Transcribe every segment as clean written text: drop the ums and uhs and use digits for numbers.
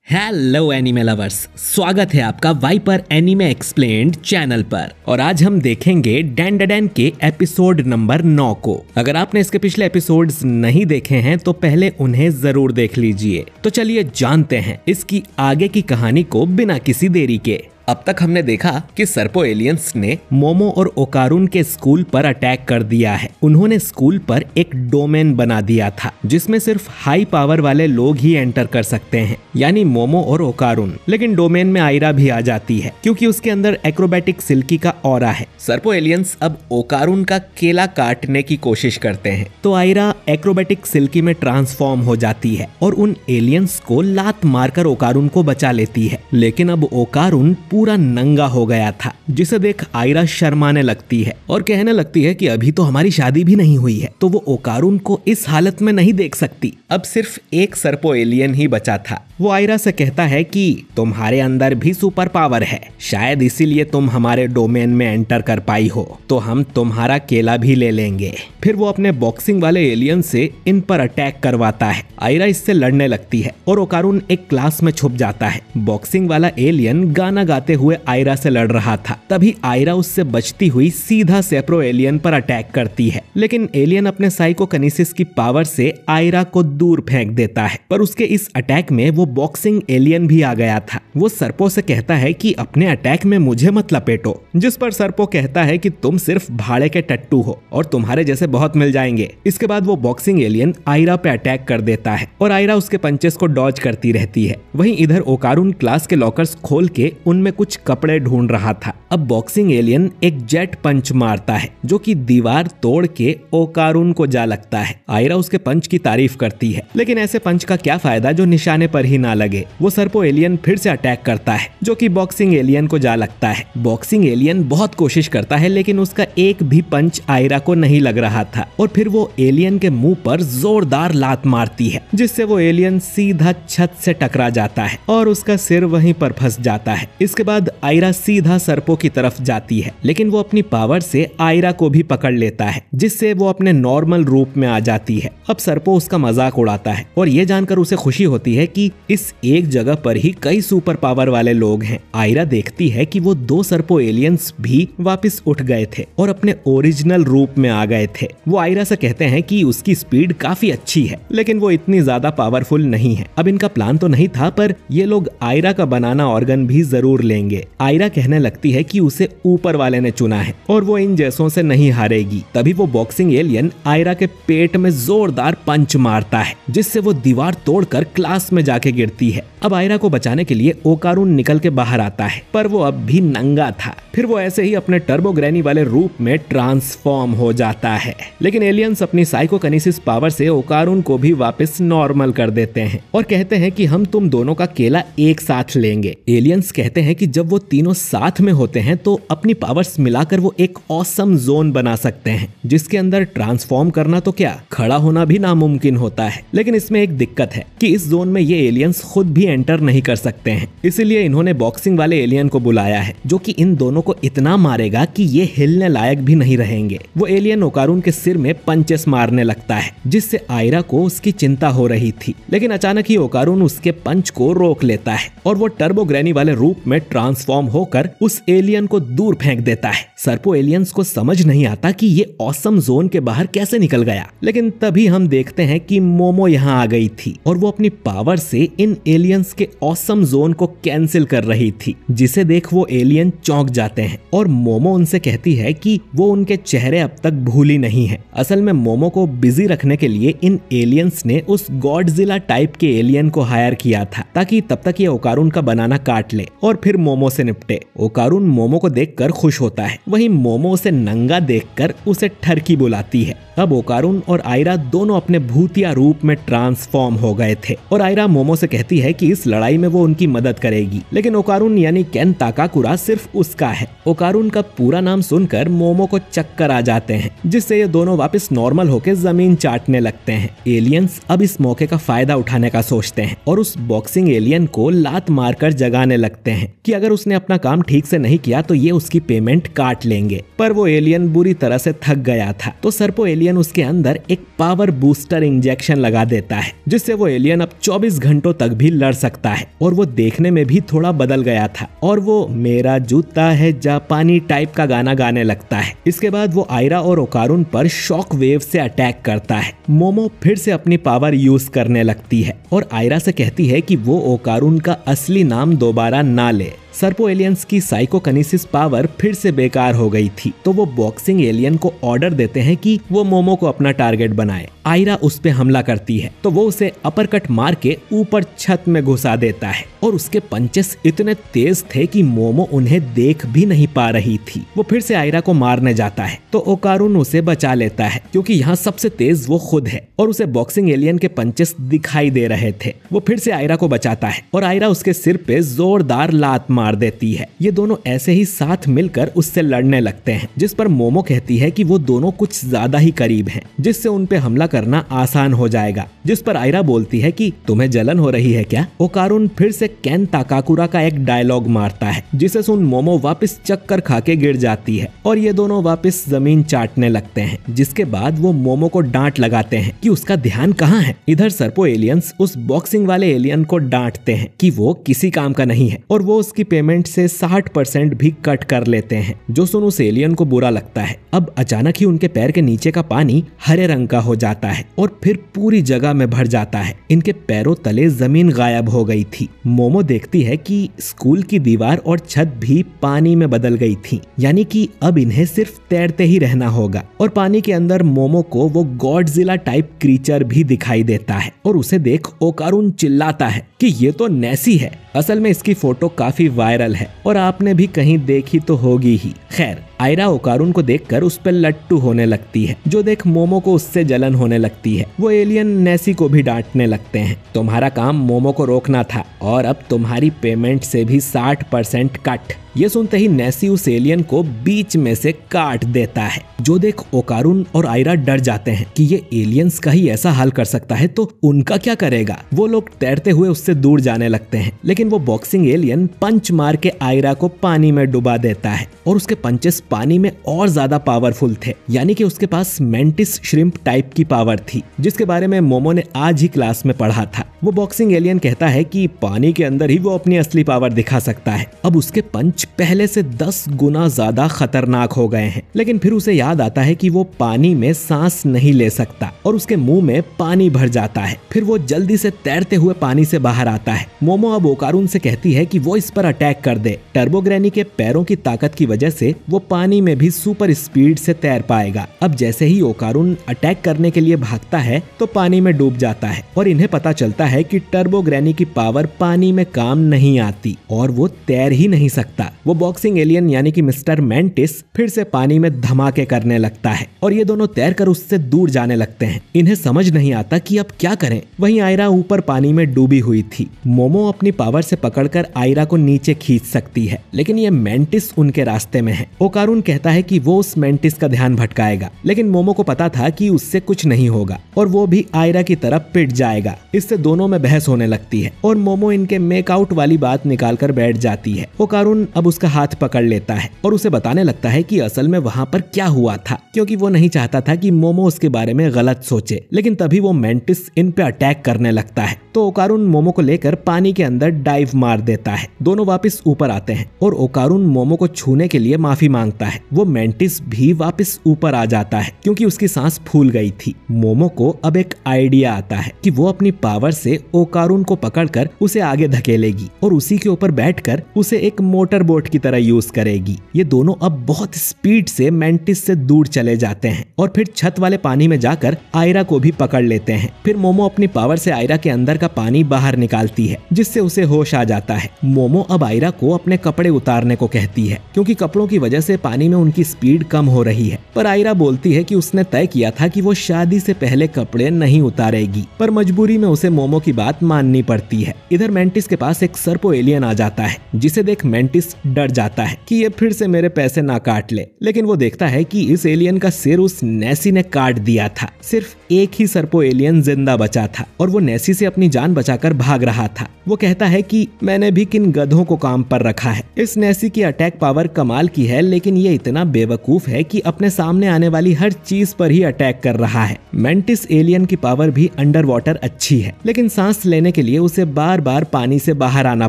Hello anime lovers, स्वागत है आपका वाइपर एनिमे एक्सप्लेन्ड चैनल पर। और आज हम देखेंगे डैंडाडैन के एपिसोड नंबर 9 को। अगर आपने इसके पिछले एपिसोड्स नहीं देखे हैं तो पहले उन्हें जरूर देख लीजिए। तो चलिए जानते हैं इसकी आगे की कहानी को बिना किसी देरी के। अब तक हमने देखा कि सर्पो एलियंस ने मोमो और ओकारुन के स्कूल पर अटैक कर दिया है। उन्होंने स्कूल पर एक डोमेन बना दिया था जिसमें सिर्फ हाई पावर वाले लोग ही एंटर कर सकते हैं, यानी मोमो और ओकारुन। लेकिन डोमेन में आयरा भी आ जाती है क्योंकि उसके अंदर एक्रोबैटिक सिल्की का ऑरा है। सर्पो एलियंस अब ओकारुन का केला काटने की कोशिश करते हैं तो आयरा एक्रोबैटिक सिल्की में ट्रांसफॉर्म हो जाती है और उन एलियंस को लात मारकर ओकारुन को बचा लेती है। लेकिन अब ओकारुन पूरा नंगा हो गया था, जिसे देख आयरा शर्माने लगती है और कहने लगती है कि अभी तो हमारी शादी भी नहीं हुई है, तो वो ओकारुन को इस हालत में नहीं देख सकती। अब सिर्फ एक सर्पो एलियन ही बचा था। वो आयरा से कहता है कि तुम्हारे अंदर भी सुपर पावर है, शायद इसीलिए तुम हमारे डोमेन में एंटर कर पाई हो, तो हम तुम्हारा केला भी ले लेंगे। फिर वो अपने बॉक्सिंग वाले एलियन से इन पर अटैक करवाता है। आयरा इससे लड़ने लगती है और ओकारुन एक क्लास में छुप जाता है। बॉक्सिंग वाला एलियन गाना गाते हुए आयरा से लड़ रहा था। तभी आयरा उससे बचती हुई सीधा सेप्रो एलियन पर अटैक करती है, लेकिन एलियन अपने साइकोकिनेसिस की पावर से आयरा को दूर फेंक देता है। पर उसके इस अटैक में वो बॉक्सिंग एलियन भी आ गया था। वो सर्पो से कहता है कि अपने अटैक में मुझे मत लपेटो, जिस पर सर्पो कहता है कि तुम सिर्फ भाड़े के टट्टू हो और तुम्हारे जैसे बहुत मिल जाएंगे। इसके बाद वो बॉक्सिंग एलियन आयरा पे अटैक कर देता है और आयरा उसके पंचेस को डॉज करती रहती है। वहीं इधर ओकारुन क्लास के लॉकर्स खोल के उनमें कुछ कपड़े ढूंढ रहा था। अब बॉक्सिंग एलियन एक जेट पंच मारता है जो कि दीवार तोड़ के ओकारुन को जा लगता है। आयरा उसके पंच की तारीफ करती है, लेकिन ऐसे पंच का क्या फायदा जो निशाने पर ही ना लगे। वो सर्पो एलियन फिर से अटैक करता है जो कि बॉक्सिंग एलियन को जा लगता है। बॉक्सिंग एलियन बहुत कोशिश करता है लेकिन उसका एक भी पंच आयरा को नहीं लग रहा था और फिर वो एलियन के मुंह पर जोरदार लात मारती है, जिससे वो एलियन सीधा छत से टकरा जाता है और उसका सिर वहीं पर फंस जाता है। इसके बाद आयरा सीधा सर्पो की तरफ जाती है, लेकिन वो अपनी पावर से आयरा को भी पकड़ लेता है, जिससे वो अपने नॉर्मल रूप में आ जाती है। अब सर्पो उसका मजाक उड़ाता है और ये जानकर उसे खुशी होती है कि इस एक जगह पर ही कई सुपर पावर वाले लोग हैं। आयरा देखती है कि वो 2 सर्पो एलियंस भी वापस उठ गए थे और अपने ओरिजिनल रूप में आ गए थे। वो आयरा से कहते हैं कि उसकी स्पीड काफी अच्छी है, लेकिन वो इतनी ज्यादा पावरफुल नहीं है। अब इनका प्लान तो नहीं था, पर ये लोग आयरा का बनाना ऑर्गन भी जरूर लेंगे। आयरा कहने लगती है कि उसे ऊपर वाले ने चुना है और वो इन जैसों से नहीं हारेगी। तभी वो बॉक्सिंग एलियन आयरा के पेट में जोरदार पंच मारता है, जिससे वो दीवार तोड़कर क्लास में जाके गिरती है। अब आयरा को बचाने के लिए ओकारुन निकल के बाहर आता है, पर वो अब भी नंगा था। फिर वो ऐसे ही अपने टर्बो ग्रैनी वाले रूप में ट्रांसफॉर्म हो जाता है, लेकिन एलियंस अपनी साइकोकिनेसिस पावर से ओकारुन को भी वापस नॉर्मल कर देते हैं और कहते हैं कि हम तुम दोनों का केला एक साथ लेंगे। एलियंस कहते हैं कि जब वो तीनों साथ में होते हैं तो अपनी पावर्स मिलाकर वो एक ऑसम जोन बना सकते हैं, जिसके अंदर ट्रांसफॉर्म करना तो क्या, खड़ा होना भी नामुमकिन होता है। लेकिन इसमें एक दिक्कत है कि इस जोन में ये एलियंस खुद भी एंटर नहीं कर सकते हैं, इसीलिए इन्होंने बॉक्सिंग वाले एलियन को बुलाया है, जो कि इन दोनों को इतना मारेगा कि ये हिलने लायक भी नहीं रहेंगे। वो एलियन ओकारुन के सिर में पंचेस मारने लगता है, जिससे आयरा को उसकी चिंता हो रही थी। लेकिन अचानक ही ओकारुन उसके पंच को रोक लेता है और वो टर्बो ग्रैनी वाले रूप में ट्रांसफॉर्म होकर उस एलियन को दूर फेंक देता है। सर्पो एलियंस को समझ नहीं आता कि ये ऑसम जोन के बाहर कैसे निकल गया, लेकिन तभी हम देखते हैं कि मोमो यहाँ आ गई थी और वो अपनी पावर से इन एलियंस के ऑसम जोन को कैंसिल कर रही थी, जिसे देख वो एलियन चौंक जाते हैं और मोमो उनसे कहती है कि वो उनके चेहरे अब तक भूली नहीं है। असल में मोमो को बिजी रखने के लिए इन एलियंस ने उस गॉडजिला टाइप के एलियन को हायर किया था, ताकि तब तक ये ओकारुन का बनाना काट ले और फिर मोमो से निपटे। ओकारुन मोमो को देखकर खुश होता है, वहीं मोमो उसे नंगा देखकर उसे ठरकी बुलाती है। अब ओकारुन और आयरा दोनों अपने भूतिया रूप में ट्रांसफॉर्म हो गए थे और आयरा मोमो से कहती है कि इस लड़ाई में वो उनकी मदद करेगी, लेकिन ओकारुन यानी केन ताकाकुरा सिर्फ उसका है। ओकारुन का पूरा नाम सुनकर मोमो को चक्कर आ जाते हैं, जिससे ये दोनों वापस नॉर्मल होकर जमीन चाटने लगते हैं। एलियंस अब इस मौके का फायदा उठाने का सोचते हैं और उस बॉक्सिंग एलियन को लात मारकर जगाने लगते हैं कि अगर उसने अपना काम ठीक से नहीं किया तो ये उसकी पेमेंट काट लेंगे। पर वो एलियन बुरी तरह से थक गया था, तो सर्पो एलियन उसके अंदर एक पावर बूस्टर इंजेक्शन लगा देता है, जिससे वो एलियन अब 24 घंटों तक भी लड़ सकता है। और वो देखने में भी थोड़ा बदल गया था और वो मेरा जूता है जापानी टाइप का गाना गाने लगता है। इसके बाद वो आयरा और ओकारुन पर शॉक वेव से अटैक करता है। मोमो फिर से अपनी पावर यूज करने लगती है और आयरा से कहती है कि वो ओकारुन का असली नाम दोबारा ना ले। सर्पो एलियंस की साइकोकिनेसिस पावर फिर से बेकार हो गई थी, तो वो बॉक्सिंग एलियन को ऑर्डर देते हैं कि वो मोमो को अपना टारगेट बनाए। आयरा उस पे हमला करती है तो वो उसे अपरकट मार के ऊपर छत में घुसा देता है और उसके पंचेस इतने तेज थे कि मोमो उन्हें देख भी नहीं पा रही थी। वो फिर से आयरा को मारने जाता है तो ओकारुन उसे बचा लेता है, क्योंकि यहाँ सबसे तेज वो खुद है और उसे बॉक्सिंग एलियन के पंचेस दिखाई दे रहे थे। वो फिर से आयरा को बचाता है और आयरा उसके सिर पे जोरदार लात मार देती है। ये दोनों ऐसे ही साथ मिलकर उससे लड़ने लगते हैं, जिस पर मोमो कहती है कि वो दोनों कुछ ज्यादा ही करीब हैं, जिससे उन पे हमला करना आसान हो जाएगा। जिस पर आयरा बोलती है कि तुम्हें जलन हो रही है क्या? ओकारुन फिर से केन ताकाकुरा का एक डायलॉग मारता है, जिसे सुन मोमो वापस चक्कर खा के गिर जाती है और ये दोनों वापस जमीन चाटने लगते हैं। जिसके बाद वो मोमो को डांट लगाते हैं कि उसका ध्यान कहाँ है। इधर सर्पो एलियंस उस बॉक्सिंग वाले एलियन को डांटते हैं कि वो किसी काम का नहीं है और वो उसकी पेमेंट से 60% भी कट कर लेते हैं, जो सुन उस एलियन को बुरा लगता है। अब अचानक ही उनके पैर के नीचे का पानी हरे रंग का हो जाता है और फिर पूरी जगह में भर जाता है। इनके पैरों तले जमीन गायब हो गई थी। मोमो देखती है कि स्कूल की दीवार और छत भी पानी में बदल गई थी, यानी कि अब इन्हें सिर्फ तैरते ही रहना होगा। और पानी के अंदर मोमो को वो गॉडजिला टाइप क्रीचर भी दिखाई देता है और उसे देख ओकारुन चिल्लाता है कि ये तो नेसी है। असल में इसकी फोटो काफी वायरल है और आपने भी कहीं देखी तो होगी ही। खैर, आयरा ओकारुन को देखकर उस पर लट्टू होने लगती है, जो देख मोमो को उससे जलन होने लगती है। वो एलियन नेसी को भी डांटने लगते हैं, तुम्हारा काम मोमो को रोकना था और अब तुम्हारी पेमेंट से भी 60% कट। ये सुनते ही नेसी उस एलियन को बीच में से काट देता है, जो देख ओकारुन और आयरा डर जाते हैं कि ये एलियंस का ही ऐसा हाल कर सकता है तो उनका क्या करेगा। वो लोग तैरते हुए उससे दूर जाने लगते हैं, लेकिन वो बॉक्सिंग एलियन पंच मार के आयरा को पानी में डुबा देता है और उसके पंचेस पानी में और ज्यादा पावरफुल थे, यानी कि उसके पास मेंटिस श्रिम्प टाइप की पावर थी, जिसके बारे में मोमो ने आज ही क्लास में पढ़ा था। वो बॉक्सिंग एलियन कहता है कि पानी के अंदर ही वो अपनी असली पावर दिखा सकता है। अब उसके पंच पहले से 10 गुना ज्यादा खतरनाक हो गए हैं, लेकिन फिर उसे याद आता है कि वो पानी में सांस नहीं ले सकता और उसके मुंह में पानी भर जाता है। फिर वो जल्दी से तैरते हुए पानी से बाहर आता है। मोमो अब ओकारुन से कहती है कि वो इस पर अटैक कर दे। टर्बो ग्रैनी के पैरों की ताकत की वजह से वो पानी में भी सुपर स्पीड से तैर पाएगा। अब जैसे ही ओकारुन अटैक करने के लिए भागता है तो पानी में डूब जाता है और इन्हें पता चलता है कि टर्बो ग्रैनी की पावर पानी में काम नहीं आती और वो तैर ही नहीं सकता। वो बॉक्सिंग एलियन यानी कि मिस्टर मेंटिस फिर से पानी में धमाके करने लगता है और ये दोनों तैरकर उससे दूर जाने लगते हैं। इन्हें समझ नहीं आता कि अब क्या करें। वहीं आयरा ऊपर पानी में डूबी हुई थी। मोमो अपनी पावर से पकड़कर आयरा को नीचे खींच सकती है, लेकिन ये मेंटिस उनके रास्ते में है। ओकारुन कहता है कि वो उस मेंटिस का ध्यान भटकाएगा, लेकिन मोमो को पता था कि उससे कुछ नहीं होगा और वो भी आयरा की तरफ पिट जाएगा। इससे दोनों में बहस होने लगती है और मोमो इनके मेकआउट वाली बात निकालकर बैठ जाती है। ओकारुन अब उसका हाथ पकड़ लेता है और उसे बताने लगता है कि असल में वहां पर क्या हुआ था, क्योंकि वो नहीं चाहता था कि मोमो उसके बारे में गलत सोचे। लेकिन तभी वो मेंटिस इन पे अटैक करने लगता है, तो ओकारुन मोमो को लेकर पानी के अंदर डाइव मार देता है। दोनों वापस ऊपर आते हैं और ओकारुन मोमो को छूने के लिए माफी मांगता है। वो मेंटिस भी वापस ऊपर आ जाता है क्योंकि उसकी सांस फूल गई थी। मोमो को अब एक आइडिया आता है कि वो अपनी पावर से ओकारुन को पकड़कर उसे आगे धकेलेगी और उसी के ऊपर बैठकर उसे एक मोटर बोट की तरह यूज करेगी। ये दोनों अब बहुत स्पीड से मेंटिस से दूर चले जाते हैं और फिर छत वाले पानी में जाकर आयरा को भी पकड़ लेते हैं। फिर मोमो अपनी पावर से आयरा के अंदर का पानी बाहर निकालती है, जिससे उसे होश आ जाता है। मोमो अब आयरा को अपने कपड़े उतारने को कहती है, क्योंकि कपड़ों की वजह से पानी में उनकी स्पीड कम हो रही है। पर आयरा बोलती है कि उसने तय किया था कि वो शादी से पहले कपड़े नहीं उतारेगी, पर मजबूरी में उसे मोमो की बात माननी पड़ती है। इधर मेंटिस के पास एक सर्पो एलियन आ जाता है, जिसे देख मेंटिस डर जाता है कि ये फिर से मेरे पैसे ना काट ले। लेकिन वो देखता है कि इस एलियन का सिर उस नेसी ने काट दिया था। सिर्फ एक ही सर्पो एलियन जिंदा बचा था और वो नेसी से अपनी जान बचाकर भाग रहा था। वो कहता है कि मैंने भी किन गधों को काम पर रखा है। इस नेसी की अटैक पावर कमाल की है, लेकिन ये इतना बेवकूफ है कि अपने सामने आने वाली हर चीज पर ही अटैक कर रहा है। मेंटिस एलियन की पावर भी अंडर वाटर अच्छी है, लेकिन सांस लेने के लिए उसे बार बार पानी से बाहर आना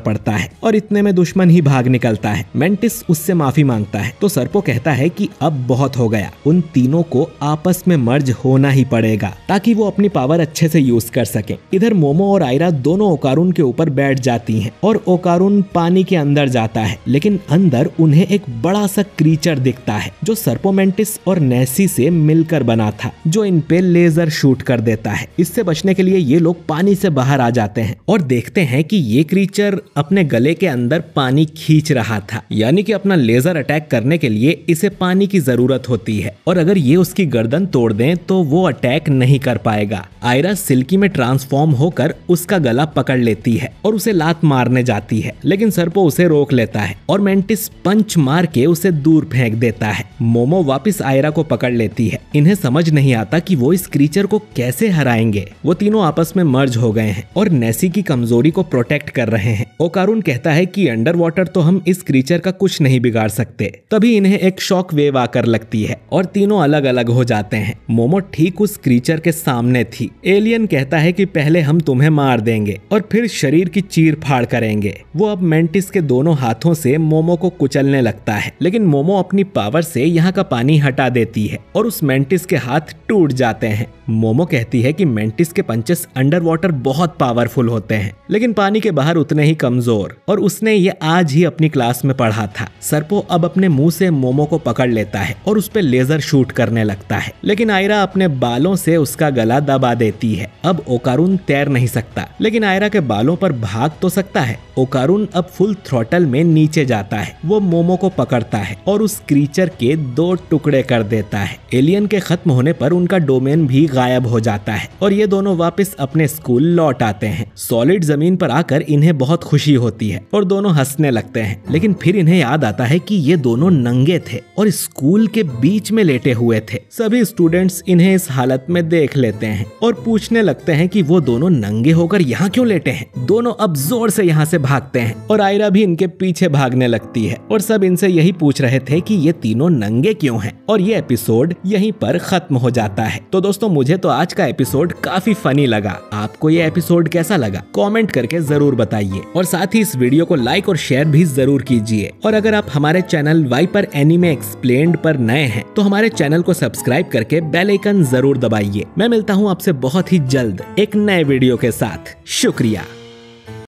पड़ता है और इतने में दुश्मन ही भाग निकलता है। मेंटिस उससे माफी मांगता है तो सर्पो कहता है कि अब बहुत हो गया, उन तीनों को आपस में मर्ज होना ही पड़ेगा ताकि वो अपनी पावर अच्छे से यूज कर सके। इधर मोमो और आयरा दोनों ओकारून के ऊपर बैठ जाती हैं और ओकारून पानी के अंदर जाता है, लेकिन अंदर उन्हें एक बड़ा सा क्रीचर दिखता है जो सर्पो मेंटिस और नेसी से मिलकर बना था, जो इन पे लेजर शूट कर देता है। इससे बचने के लिए ये लोग पानी से बाहर आ जाते हैं और देखते हैं कि ये क्रीचर अपने गले के अंदर पानी खींच रहा था, यानी कि अपना लेजर अटैक करने के लिए इसे पानी की जरूरत होती है और अगर ये उसकी गर्दन तोड़ दें तो वो अटैक नहीं कर पाएगा। आयरा सिल्की में ट्रांसफॉर्म होकर उसका गला पकड़ लेती है और उसे लात मारने जाती है, लेकिन सर्पो उसे रोक लेता है और मेंटिस पंच मार के उसे दूर फेंक देता है। मोमो वापस आयरा को पकड़ लेती है। इन्हें समझ नहीं आता कि वो इस क्रीचर को कैसे हराएंगे। वो तीनों आपस में मर्ज हो गए हैं और नेसी की कमजोरी को प्रोटेक्ट कर रहे हैं। ओकारून कहता है कि अंडर वाटर तो हम इस क्रीचर का कुछ नहीं बिगाड़ सकते। तभी इन्हें एक शॉक वेव आकर लगती है और तीनों अलग अलग हो जाते हैं। मोमो ठीक उस क्रीचर के सामने थी। एलियन कहता है कि पहले हम तुम्हें मार देंगे और फिर शरीर की चीर फाड़ करेंगे। वो अब मेंटिस के दोनों हाथों से मोमो को कुचलने लगता है, लेकिन मोमो अपनी पावर से यहाँ का पानी हटा देती है और उस मेंटिस के हाथ टूट जाते हैं। मोमो कहती है कि मेंटिस के पंचेस अंडर वाटर बहुत पावरफुल होते हैं, लेकिन पानी के बाहर उतने ही कमजोर, और उसने ये आज ही अपनी क्लास में पढ़ा था। सर्पो अब अपने मुंह से मोमो को पकड़ लेता है और उस पे लेजर शूट करने लगता है, लेकिन आयरा अपने बालों से उसका गला दबा देती है। अब ओकारून तैर नहीं सकता, लेकिन आयरा के बालों पर भाग तो सकता है। ओकारून अब फुल थ्रॉटल में नीचे जाता है। वो मोमो को पकड़ता है और उस क्रीचर के 2 टुकड़े कर देता है। एलियन के खत्म होने पर उनका डोमेन भी गायब हो जाता है और ये दोनों वापस अपने स्कूल लौट आते हैं। सॉलिड जमीन पर आकर इन्हें बहुत खुशी होती है और दोनों हंसने लगते हैं, लेकिन फिर इन्हें याद आता है कि ये दोनों नंगे थे और स्कूल के बीच में लेटे हुए थे। सभी स्टूडेंट्स इन्हें इस हालत में देख लेते हैं और पूछने लगते हैं कि वो दोनों नंगे होकर यहाँ क्यों लेटे हैं। दोनों अब जोर से यहाँ से भागते हैं और आयरा भी इनके पीछे भागने लगती है और सब इनसे यही पूछ रहे थे कि ये तीनों नंगे क्यों हैं। और ये एपिसोड यहीं पर खत्म हो जाता है। तो दोस्तों, मुझे तो आज का एपिसोड काफी फनी लगा। आपको ये एपिसोड कैसा लगा कमेंट करके जरूर बताइए और साथ ही इस वीडियो को लाइक और शेयर भी जरूर कीजिए। और अगर आप हमारे चैनल वाइपर एनीमे एक्सप्लेन्ड पर नए हैं तो हमारे चैनल को सब्सक्राइब करके बेल आइकन जरूर दबाइए। मैं मिलता हूँ आपसे बहुत ही जल्द एक नए वीडियो के साथ। शुक्रिया।